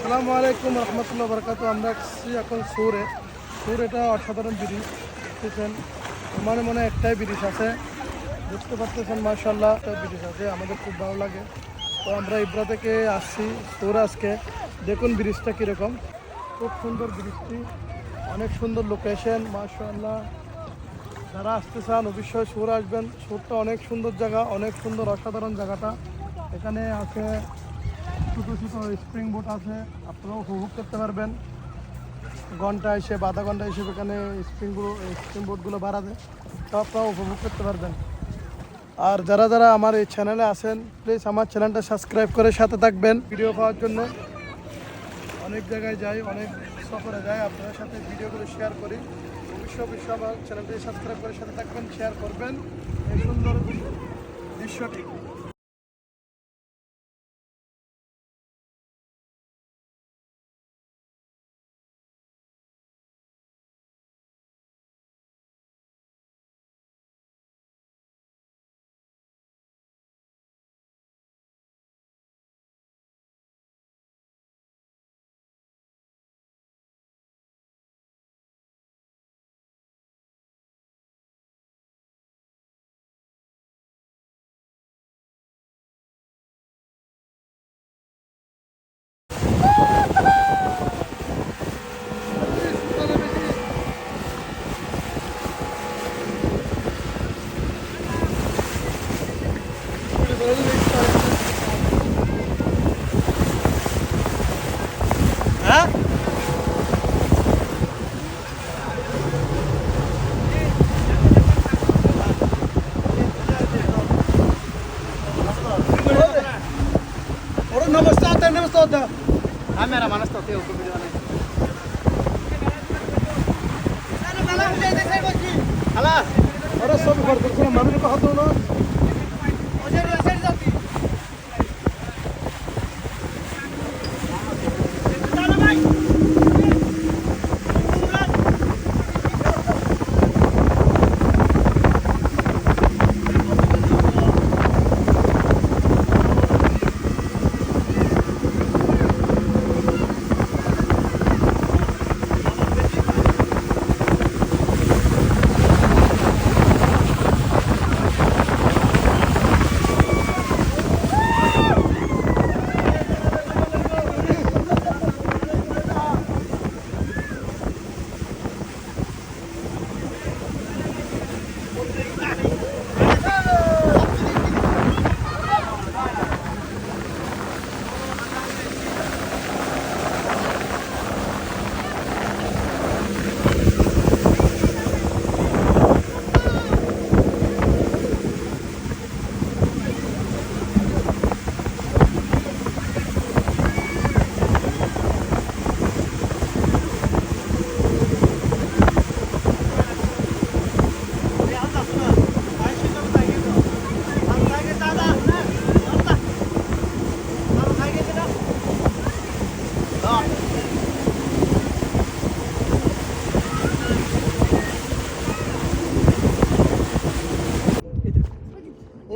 আসসালামু আলাইকুম রহমতুল্লাহ বরকাত। আমরা এখন সুরে এটা অসাধারণ ব্রিজ দেখতেছেন। মনে একটাই ব্রিজ আছে, দেখতে পাচ্ছেন মাশাআল্লাহ একটা ব্রিজ আছে, আমাদের খুব ভালো লাগে। তো আমরা ইব্রা থেকে আসছি সুরে আজকে। দেখুন ব্রিজটা কীরকম, খুব সুন্দর ব্রিজটি, অনেক সুন্দর লোকেশন মাশাআল্লাহ। যারা আসতে চান অবশ্যই সুর আসবেন। সুরটা অনেক সুন্দর জায়গা, অনেক সুন্দর অসাধারণ জায়গাটা। এখানে আছে ছোটো ছোটো স্প্রিং বোট আছে, আপনারাও উপভোগ করতে পারবেন। ঘন্টা হিসেবে আধা ঘন্টা হিসেবে এখানে স্প্রিং বোটগুলো ভাড়া দেয়, তো আপনারাও উপভোগ করতে পারবেন। আর যারা যারা আমার এই চ্যানেলে আছেন প্লিজ আমার চ্যানেলটা সাবস্ক্রাইব করে সাথে থাকবেন ভিডিও পাওয়ার জন্য। অনেক জায়গায় যাই, অনেক সফরে যাই, আপনাদের সাথে ভিডিওগুলো শেয়ার করি। অবশ্যই আমার চ্যানেলটি সাবস্ক্রাইব করে সাথে থাকবেন, শেয়ার করবেন এই সুন্দর দৃশ্যটি। হ্যাঁ नमस्ते होता है, नमस्ते होता है। हाँ मेरा मानस तो होते हैं, उसको वीडियो नहीं। हला अरे सब कर दो ना, मम्मी को हाथ दो ना।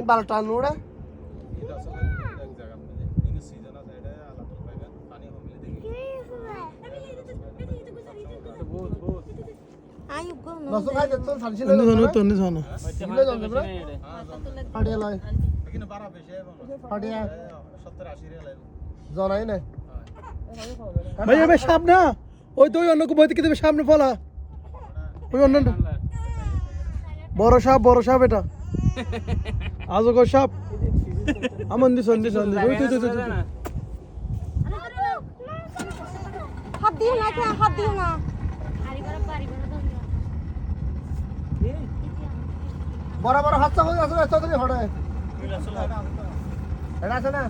बालटा नोड़ा नसो खाय देतो सांगशील तोंडी जानो किलो जानो बरा फाडिया लाय लेकिन 12 पैसे फाडिया 70 80 रे लाय জানাই না ভাই এবে সাপ না, ওই তো ওই অন্য কো বইতে কি দেবে সামনে ফলা, ওই অন্য বড় সাপ এটা আজগর সাপ আমন দিছ ওই তো হাত দিও না, হাত দিও না। বড় হাত চাপ আছে তাড়াতাড়ি হড়ে এটা আছে না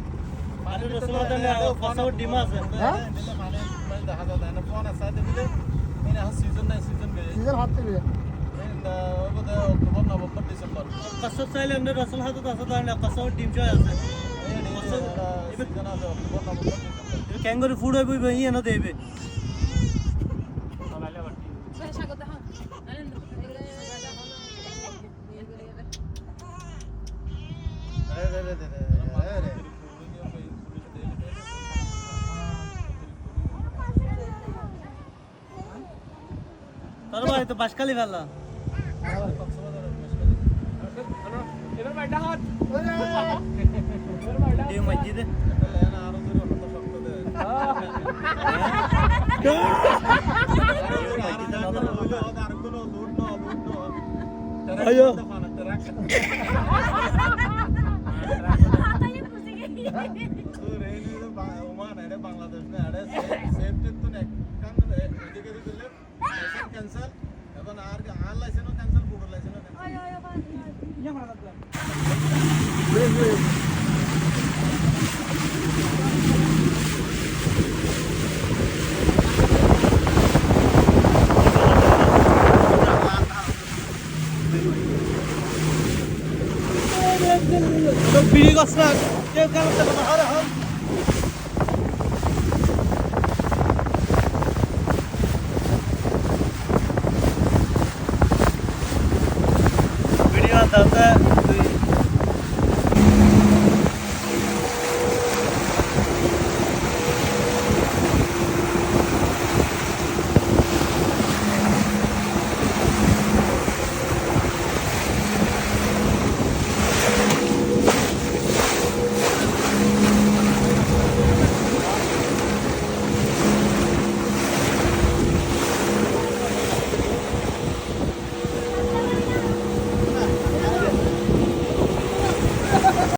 পানি রসলা দেন ফসল ডিম আছে হ্যাঁ মানে দেখা যায় না কোন আছে দিলে এনে সিজন নাই সিজন হাত দিবে এটা ওবদে অক্টোবর নভেম্বর ডিসেম্বর কসর চাইলে এমনি রসল হাত আছে না কসর ডিম চয় আছে এই সিজন আছে October November December kangaroo food হইব ইয়ে না দেবে স্বাগত হ্যাঁ তোর বাড়ি তো বাসকালি ফেলা এই মসজিদে আয়ো বাংলাদেশ না আরে সেফটি তো নেক এদিকে দিলে ক্যান্সেল এখন আর আর লাইসেন্সও ক্যান্সেল গুগল লাইসেন্সও ক্যান্সেল তো বিড়ি গাছ না কেউ কেন আরে হল ভিডিও দাও